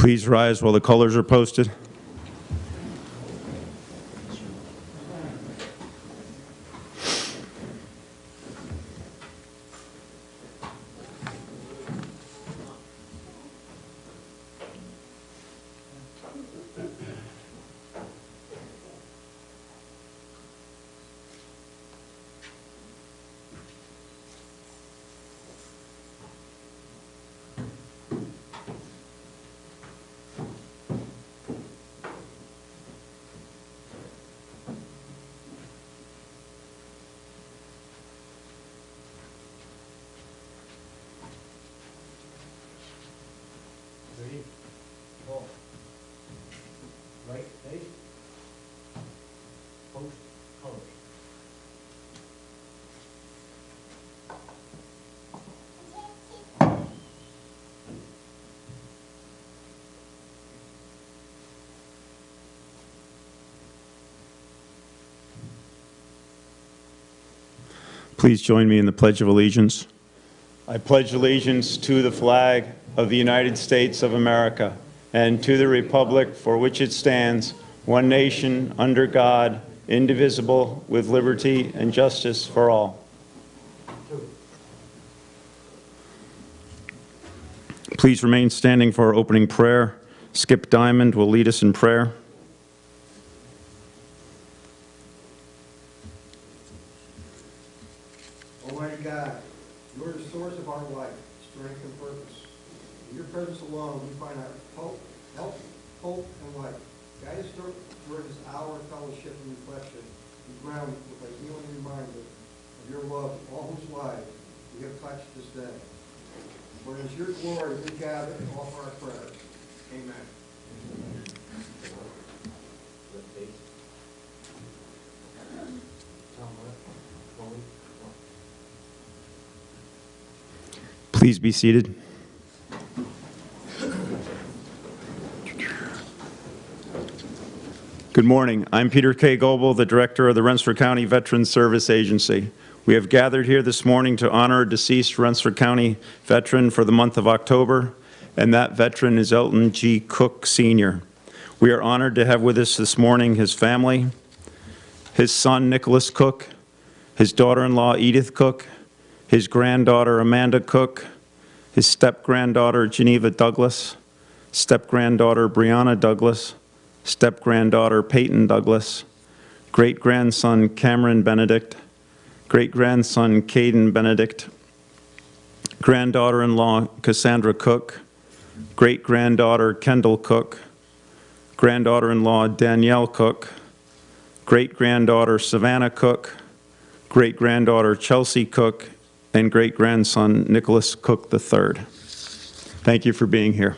Please rise while the colors are posted. Right face, post colors. Please join me in the Pledge of Allegiance. I pledge allegiance to the flag of the United States of America and to the republic for which it stands, one nation, under God, indivisible, with liberty and justice for all. Please remain standing for our opening prayer. Skip Diamond will lead us in prayer. Almighty God, you are the source of our life, strength, and purpose. In your presence alone, we find our hope, and life. Guide us during this hour of fellowship and reflection, and ground with a healing reminder of your love to all whose lives we have touched this day. For it is your glory we gather and offer our prayers. Amen. Please be seated. Good morning. I'm Peter K. Goebel, the Director of the Rensselaer County Veterans Service Agency. We have gathered here this morning to honor a deceased Rensselaer County veteran for the month of October, and that veteran is Elton G. Cook, Sr. We are honored to have with us this morning his family, his son Nicholas Cook, his daughter-in-law Edith Cook, his granddaughter Amanda Cook, his step-granddaughter Geneva Douglas, step-granddaughter Brianna Douglas, step-granddaughter Peyton Douglas, great-grandson Cameron Benedict, great-grandson Caden Benedict, granddaughter-in-law Cassandra Cook, great-granddaughter Kendall Cook, granddaughter-in-law Danielle Cook, great-granddaughter Savannah Cook, great-granddaughter Chelsea Cook, and great-grandson Nicholas Cook III. Thank you for being here.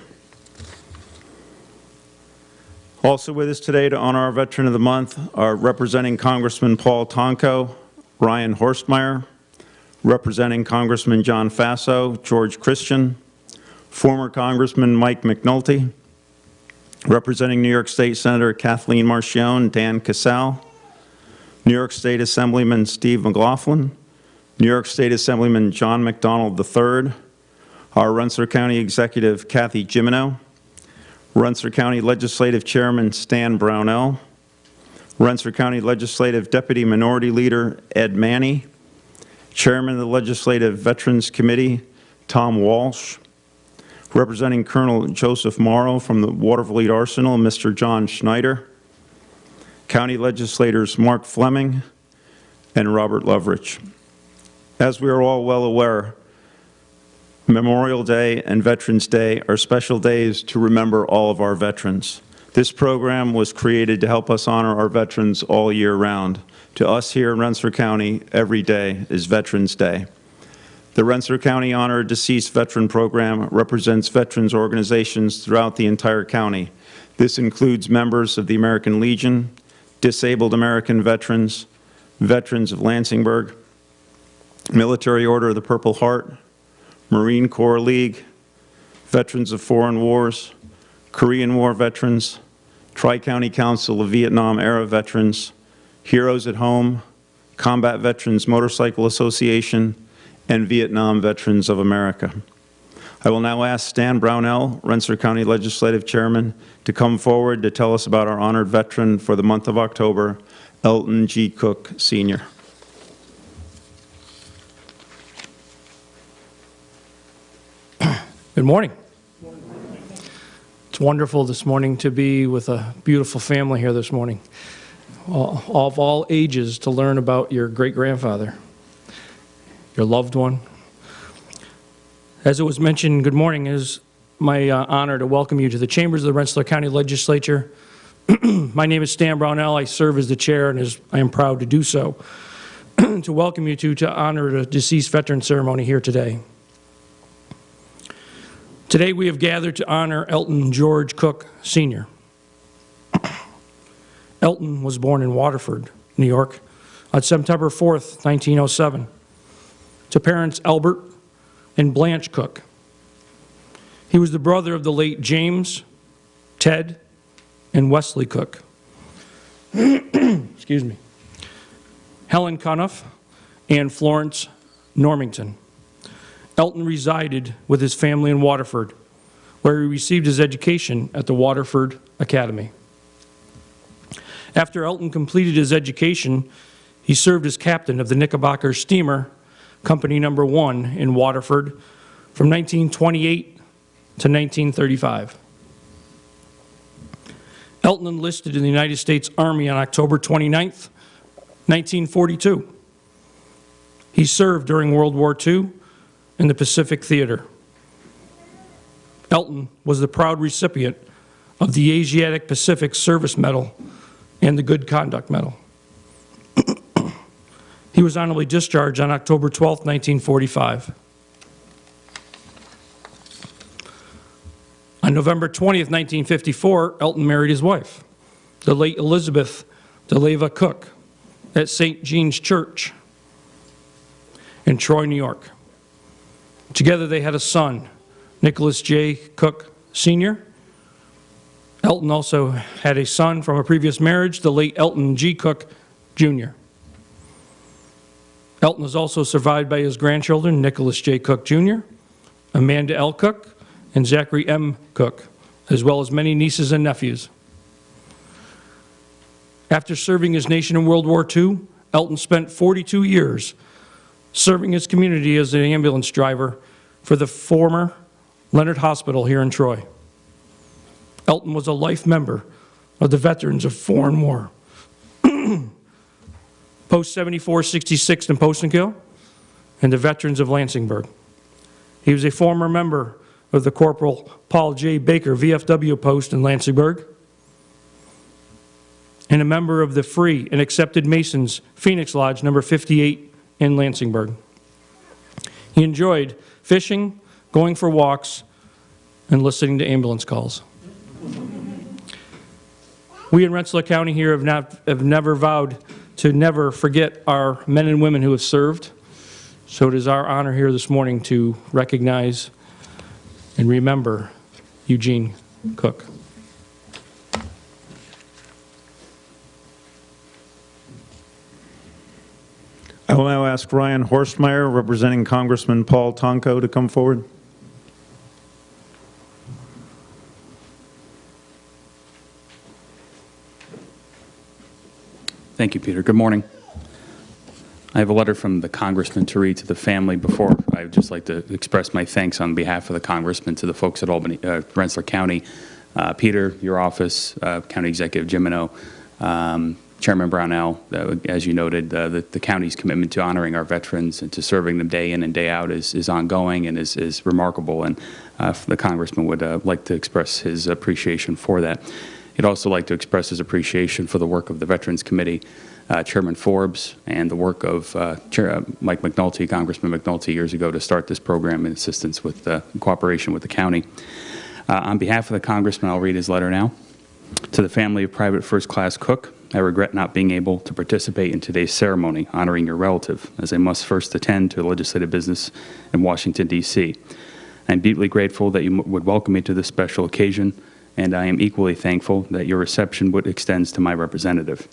Also with us today to honor our Veteran of the Month are representing Congressman Paul Tonko, Ryan Horstmeyer, representing Congressman John Faso, George Christian, former Congressman Mike McNulty, representing New York State Senator Kathleen Marchione, Dan Casale, New York State Assemblyman Steve McLaughlin, New York State Assemblyman John McDonald III, our Rensselaer County Executive Kathy Jimeno, Rensselaer County Legislative Chairman Stan Brownell, Rensselaer County Legislative Deputy Minority Leader Ed Manny, Chairman of the Legislative Veterans Committee Tom Walsh, representing Colonel Joseph Morrow from the Watervliet Arsenal, Mr. John Schneider, County Legislators Mark Fleming and Robert Lovrich. As we are all well aware, Memorial Day and Veterans Day are special days to remember all of our veterans. This program was created to help us honor our veterans all year round. To us here in Rensselaer County, every day is Veterans Day. The Rensselaer County Honor Deceased Veteran Program represents veterans organizations throughout the entire county. This includes members of the American Legion, Disabled American Veterans, Veterans of Lansingburg, Military Order of the Purple Heart, Marine Corps League, Veterans of Foreign Wars, Korean War Veterans, Tri-County Council of Vietnam-era Veterans, Heroes at Home, Combat Veterans Motorcycle Association, and Vietnam Veterans of America. I will now ask Stan Brownell, Rensselaer County Legislative Chairman, to come forward to tell us about our honored veteran for the month of October, Elton G. Cook, Sr. Good morning. It's wonderful this morning to be with a beautiful family here this morning, of all ages, to learn about your great-grandfather, your loved one. As it was mentioned, good morning. It is my honor to welcome you to the chambers of the Rensselaer County Legislature. My name is Stan Brownell. I serve as the chair, and I am proud to do so, to welcome you to honor the deceased veteran ceremony here today. Today we have gathered to honor Elton George Cook, Sr. Elton was born in Waterford, New York, on September 4th, 1907, to parents Albert and Blanche Cook. He was the brother of the late James, Ted, and Wesley Cook. Excuse me. Helen Cuniff and Florence Normington. Elton resided with his family in Waterford, where he received his education at the Waterford Academy. After Elton completed his education, he served as captain of the Knickerbocker Steamer, Company No. 1 in Waterford from 1928 to 1935. Elton enlisted in the United States Army on October 29, 1942. He served during World War II in the Pacific Theater. Elton was the proud recipient of the Asiatic Pacific Service Medal and the Good Conduct Medal. He was honorably discharged on October 12, 1945. On November 20th, 1954, Elton married his wife, the late Elizabeth DeLeva Cook, at St. Jean's Church in Troy, New York. Together they had a son, Nicholas J. Cook, Sr. Elton also had a son from a previous marriage, the late Elton G. Cook, Jr. Elton is also survived by his grandchildren, Nicholas J. Cook, Jr., Amanda L. Cook, and Zachary M. Cook, as well as many nieces and nephews. After serving his nation in World War II, Elton spent 42 years serving his community as an ambulance driver for the former Leonard Hospital here in Troy. Elton was a life member of the Veterans of Foreign War, Post 74, 66th and Post-and-Kill, and the Veterans of Lansingburg. He was a former member of the Corporal Paul J. Baker VFW Post in Lansingburg, and a member of the Free and Accepted Masons Phoenix Lodge number 58 in Lansingburg. He enjoyed fishing, going for walks, and listening to ambulance calls. We in Rensselaer County here have never vowed to never forget our men and women who have served. So it is our honor here this morning to recognize and remember Eugene Cook. I will now ask Ryan Horstmeyer, representing Congressman Paul Tonko, to come forward. Thank you, Peter. Good morning. I have a letter from the congressman to read to the family. Before, I would just like to express my thanks on behalf of the congressman to the folks at Rensselaer County, Peter, your office, County Executive Jimeno, Chairman Brownell. As you noted, the county's commitment to honoring our veterans and to serving them day in and day out is ongoing and is remarkable, and the congressman would like to express his appreciation for that. He'd also like to express his appreciation for the work of the Veterans Committee, Chairman Forbes, and the work of Mike McNulty, Congressman McNulty, years ago to start this program in assistance with cooperation with the county. On behalf of the congressman, I'll read his letter now. To the family of Private First Class Cook, I regret not being able to participate in today's ceremony honoring your relative, as I must first attend to legislative business in Washington, D.C. I'm deeply grateful that you would welcome me to this special occasion, and I am equally thankful that your reception extends to my representative.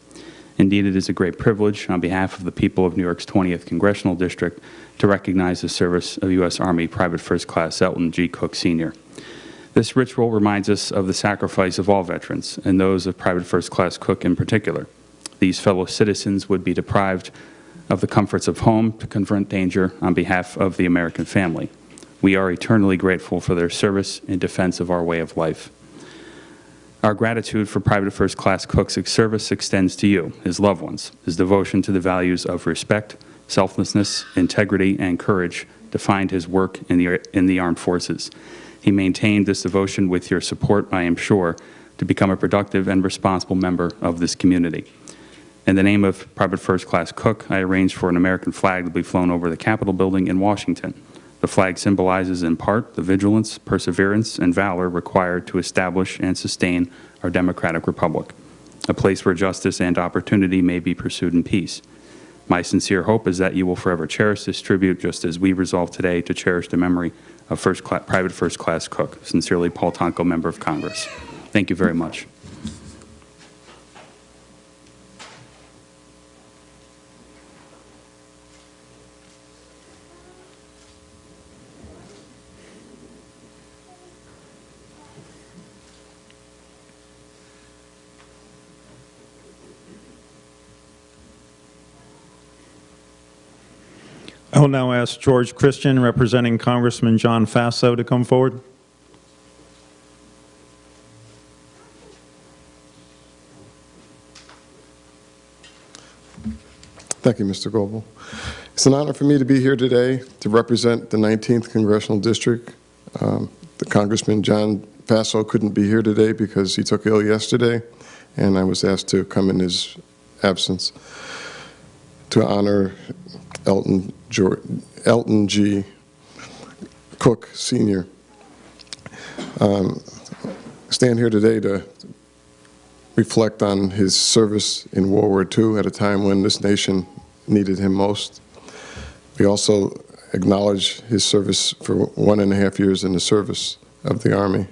Indeed, it is a great privilege on behalf of the people of New York's 20th Congressional District to recognize the service of U.S. Army Private First Class Elton G. Cook, Sr. This ritual reminds us of the sacrifice of all veterans, and those of Private First Class Cook in particular. These fellow citizens would be deprived of the comforts of home to confront danger on behalf of the American family. We are eternally grateful for their service in defense of our way of life. Our gratitude for Private First Class Cook's service extends to you, his loved ones. His devotion to the values of respect, selflessness, integrity, and courage defined his work in the armed forces. He maintained this devotion with your support, I am sure, to become a productive and responsible member of this community. In the name of Private First Class Cook, I arranged for an American flag to be flown over the Capitol building in Washington. The flag symbolizes in part the vigilance, perseverance, and valor required to establish and sustain our democratic republic, a place where justice and opportunity may be pursued in peace. My sincere hope is that you will forever cherish this tribute, just as we resolve today to cherish the memory of Private First Class Cook. Sincerely, Paul Tonko, Member of Congress. Thank you very much. I will now ask George Christian, representing Congressman John Faso, to come forward. Thank you, Mr. Goebel. It's an honor for me to be here today to represent the 19th Congressional District. The Congressman John Faso couldn't be here today because he took ill yesterday, and I was asked to come in his absence to honor Elton G. Cook, Sr. Stand here today to reflect on his service in World War II at a time when this nation needed him most. We also acknowledge his service for 1.5 years in the service of the Army.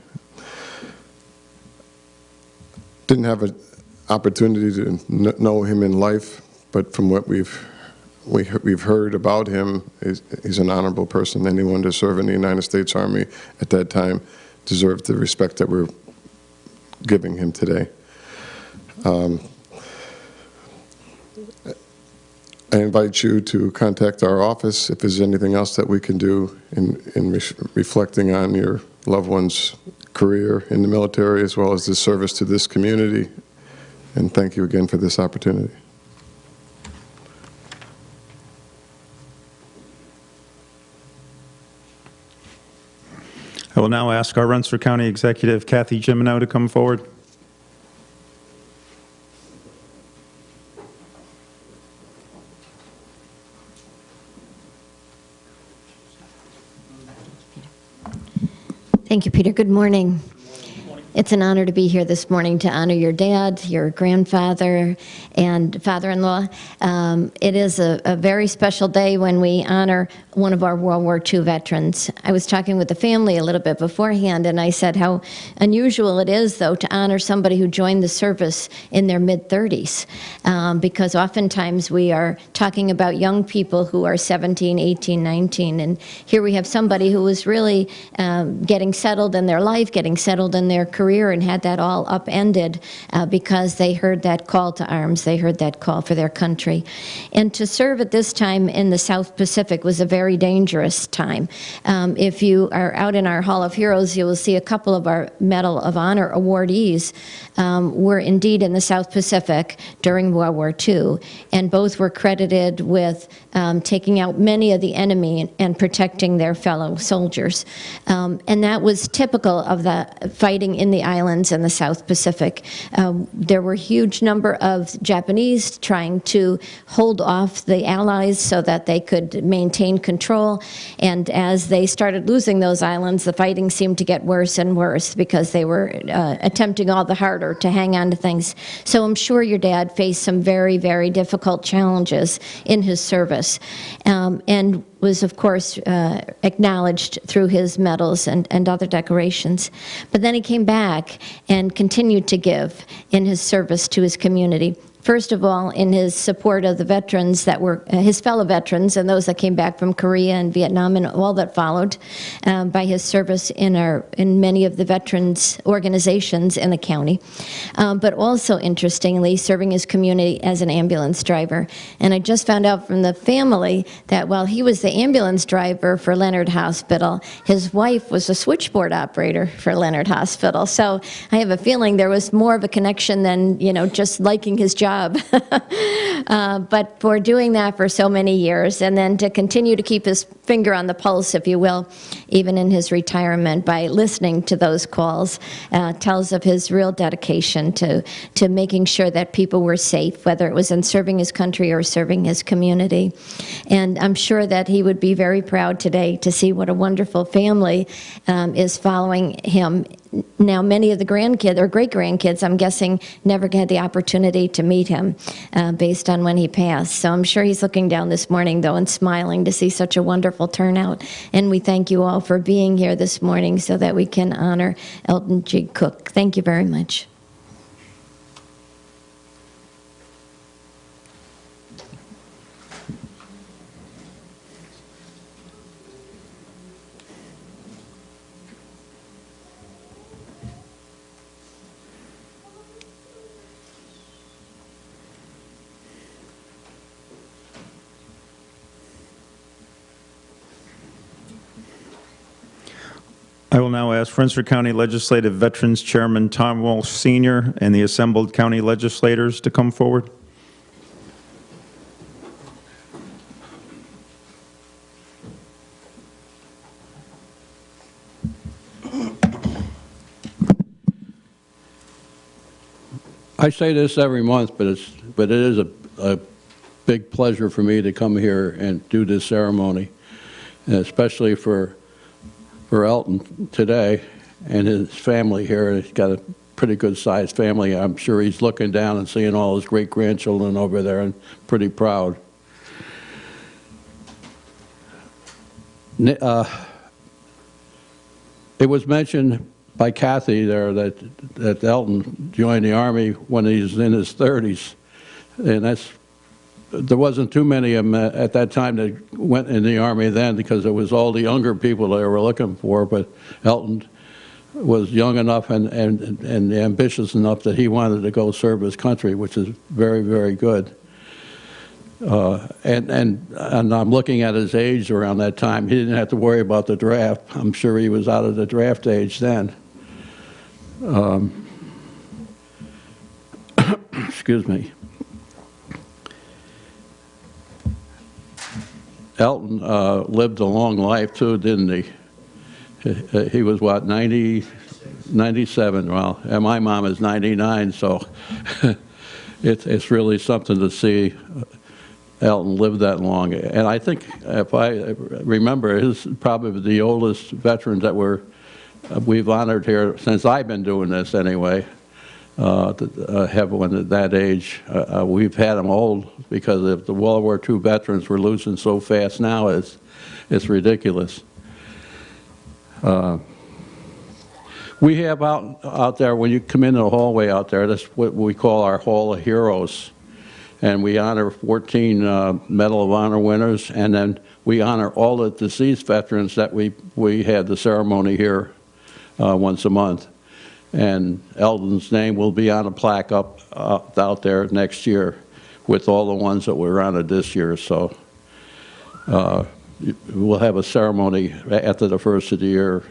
Didn't have an opportunity to know him in life, but from what we've heard about him, he's an honorable person. Anyone to serve in the United States Army at that time deserved the respect that we're giving him today. I invite you to contact our office if there's anything else that we can do in reflecting on your loved one's career in the military as well as the service to this community. And thank you again for this opportunity. I will now ask our Rensselaer County Executive, Kathy Jimeno, to come forward. Thank you, Peter. Good morning. It's an honor to be here this morning to honor your dad, your grandfather, and father-in-law. It is a very special day when we honor one of our World War II veterans. I was talking with the family a little bit beforehand, and I said how unusual it is, though, to honor somebody who joined the service in their mid-30s, because oftentimes we are talking about young people who are 17, 18, 19, and here we have somebody who was really getting settled in their life, getting settled in their career, and had that all upended because they heard that call to arms. They heard that call for their country. And to serve at this time in the South Pacific was a very dangerous time. If you are out in our Hall of Heroes, you will see a couple of our Medal of Honor awardees were indeed in the South Pacific during World War II, and both were credited with taking out many of the enemy and protecting their fellow soldiers. And that was typical of the fighting in the islands in the South Pacific. There were a huge number of Japanese trying to hold off the Allies so that they could maintain control, and as they started losing those islands, the fighting seemed to get worse and worse because they were attempting all the harder to hang on to things. So I'm sure your dad faced some very, very difficult challenges in his service, and was, of course, acknowledged through his medals and other decorations. But then he came back and continued to give in his service to his community. First of all, in his support of the veterans that were his fellow veterans and those that came back from Korea and Vietnam and all that followed, by his service in many of the veterans organizations in the county, but also interestingly serving his community as an ambulance driver. And I just found out from the family that while he was the ambulance driver for Leonard Hospital, his wife was a switchboard operator for Leonard Hospital. So I have a feeling there was more of a connection than, you know, just liking his job. But for doing that for so many years, and then to continue to keep his finger on the pulse, if you will, even in his retirement by listening to those calls, tells of his real dedication to making sure that people were safe, whether it was in serving his country or serving his community. And I'm sure that he would be very proud today to see what a wonderful family is following him. Now, many of the grandkids or great-grandkids, I'm guessing, never had the opportunity to meet him based on when he passed. So I'm sure he's looking down this morning, though, and smiling to see such a wonderful turnout. And we thank you all for being here this morning so that we can honor Elton G. Cook. Thank you very much. I will now ask Rensselaer County Legislative Veterans Chairman Tom Walsh Sr. and the assembled county legislators to come forward. I say this every month, but it is a big pleasure for me to come here and do this ceremony, and especially for Elton today and his family here. He's got a pretty good sized family. I'm sure he's looking down and seeing all his great grandchildren over there and pretty proud. It was mentioned by Kathy there that Elton joined the Army when he was in his 30s, and there wasn't too many of them at that time that went in the Army then, because it was all the younger people they were looking for. But Elton was young enough and ambitious enough that he wanted to go serve his country, which is very, very good. And I'm looking at his age around that time. He didn't have to worry about the draft. I'm sure he was out of the draft age then. Excuse me. Elton lived a long life too, didn't he? He was what, 97? Well, and my mom is 99, so it's really something to see Elton live that long. And I think, if I remember, he's probably the oldest veteran that we've honored here since I've been doing this anyway. Have one at that age. We've had them old because if the World War II veterans were losing so fast now, it's ridiculous. We have out there, when you come into the hallway out there, that's what we call our Hall of Heroes. And we honor 14 Medal of Honor winners, and then we honor all the deceased veterans that we had the ceremony here once a month. And Elton's name will be on a plaque out there next year with all the ones that were honored this year. So we'll have a ceremony after the first of the year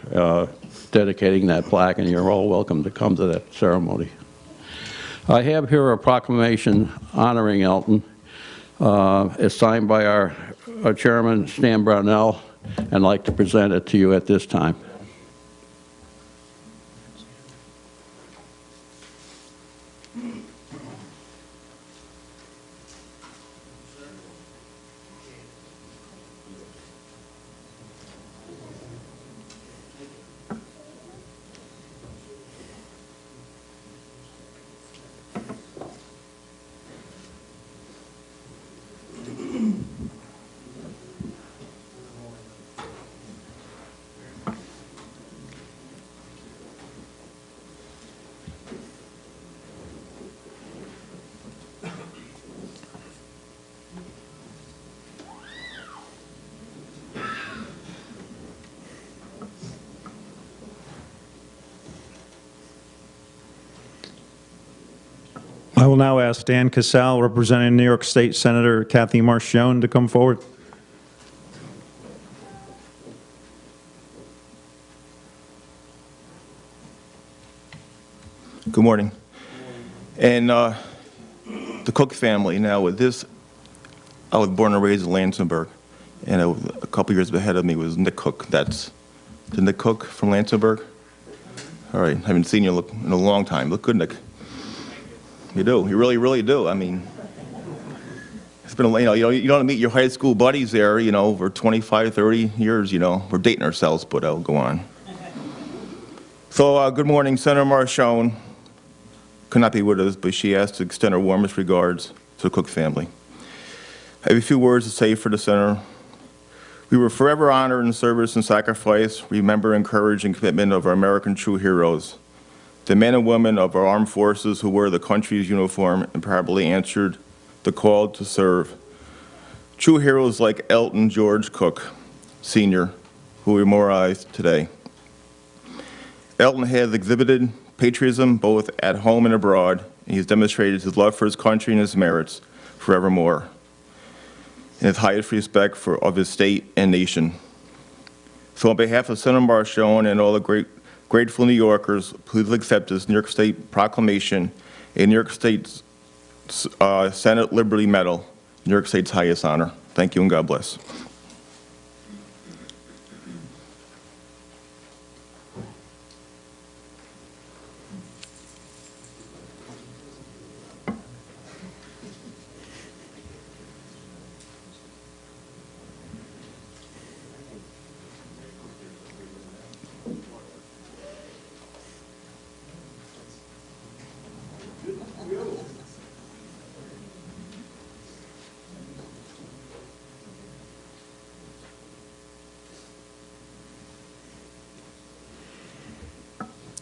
dedicating that plaque, and you're all welcome to come to that ceremony. I have here a proclamation honoring Elton. It's signed by our chairman, Stan Brownell, and I'd like to present it to you at this time. I will now ask Dan Casale, representing New York State Senator Kathy Marchione, to come forward. Good morning. And the Cook family, now with this, I was born and raised in Lansingburg, and a couple years ahead of me was Nick Cook. That's the Nick Cook from Lansingburg. All right, I haven't seen you in a long time. Look good, Nick. You do. You really, really do. I mean, it's been, you don't meet your high school buddies there, over 25, 30 years, We're dating ourselves, but I'll go on. So, good morning, Senator Marchione. Could not be with us, but she asked to extend her warmest regards to the Cook family. I have a few words to say for the Senator. We were forever honored in service and sacrifice, remember, encourage, and commitment of our American true heroes, the men and women of our armed forces who wear the country's uniform and proudly answered the call to serve. True heroes like Elton George Cook, Sr., who we memorialize today. Elton has exhibited patriotism both at home and abroad, and he has demonstrated his love for his country and his merits forevermore, and his highest respect of his state and nation. So on behalf of Senator Marchione and all the grateful New Yorkers, please accept this New York State proclamation, a New York State Senate Liberty Medal, New York State's highest honor. Thank you and God bless.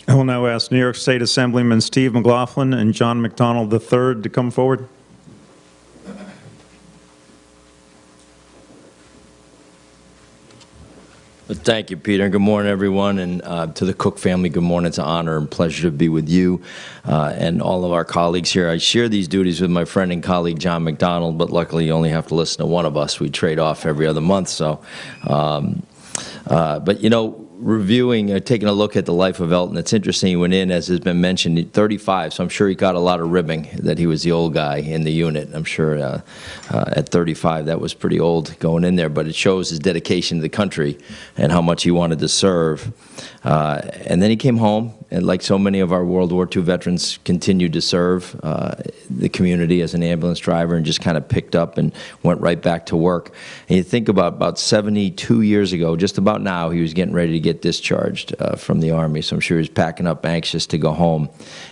I will now ask New York State Assemblyman Steve McLaughlin and John McDonald III to come forward. Thank you, Peter. Good morning, everyone. And to the Cook family, good morning. It's an honor and pleasure to be with you and all of our colleagues here. I share these duties with my friend and colleague, John McDonald, but luckily you only have to listen to one of us. We trade off every other month. So, but reviewing, taking a look at the life of Elton, it's interesting. He went in, as has been mentioned, 35, so I'm sure he got a lot of ribbing that he was the old guy in the unit. I'm sure at 35 that was pretty old going in there, but it shows his dedication to the country and how much he wanted to serve. And then he came home, and like so many of our World War II veterans, continued to serve the community as an ambulance driver and just kind of picked up and went right back to work. And you think about 72 years ago, just about now, he was getting ready to get discharged from the Army, so I'm sure he was packing up anxious to go home.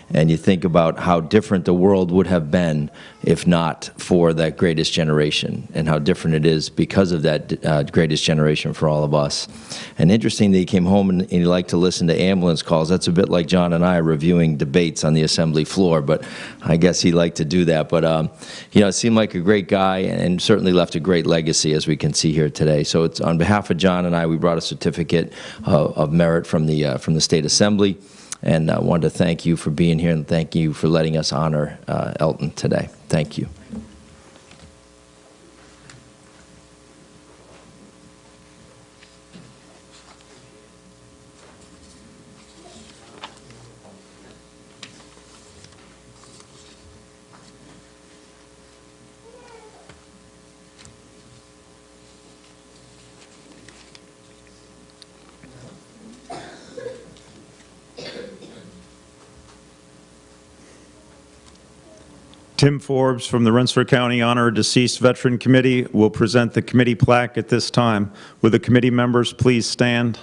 And you think about how different the world would have been if not for that greatest generation, and how different it is because of that greatest generation for all of us. And interesting that he came home and he liked to listen to ambulance calls. That's a bit like John and I reviewing debates on the assembly floor, but I guess he liked to do that. But it seemed like a great guy and certainly left a great legacy, as we can see here today. So it's on behalf of John and I, we brought a certificate of merit from the State Assembly. And I wanted to thank you for being here and thank you for letting us honor Elton today. Thank you. Tim Forbes from the Rensselaer County Honor Deceased Veteran Committee will present the committee plaque at this time. Will the committee members please stand?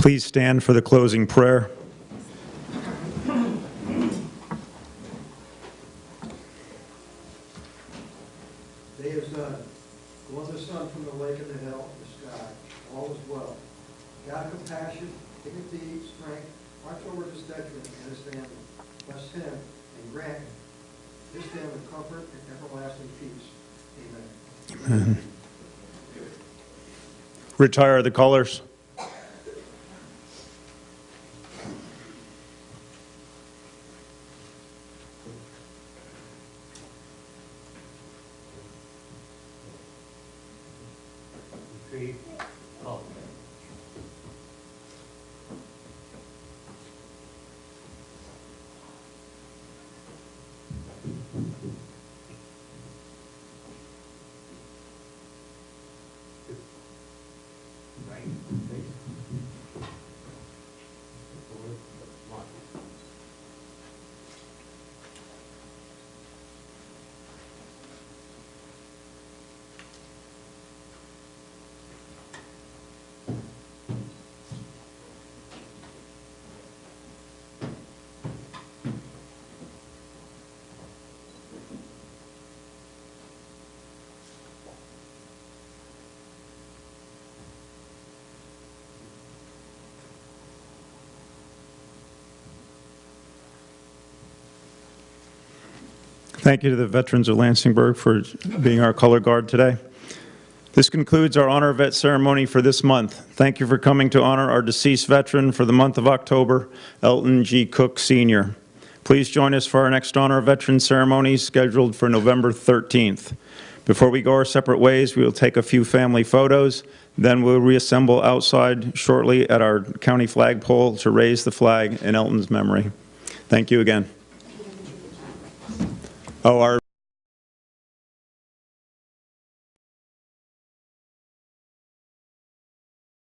Please stand for the closing prayer. Day is done. Go on the sun from the lake and the hill, the sky. All is well. God of compassion, dignity, strength, watch over this veteran and his family. Bless him and grant his family comfort and everlasting peace. Amen. Amen. Retire the colors. Retrieve. Oh. Right. Face. Forward. Mark. Thank you to the veterans of Lansingburg for being our color guard today. This concludes our Honor Vet ceremony for this month. Thank you for coming to honor our deceased veteran for the month of October, Elton G. Cook, Sr. Please join us for our next Honor Veteran ceremony scheduled for November 13th. Before we go our separate ways, we will take a few family photos, then we'll reassemble outside shortly at our county flagpole to raise the flag in Elton's memory. Thank you again. Oh, our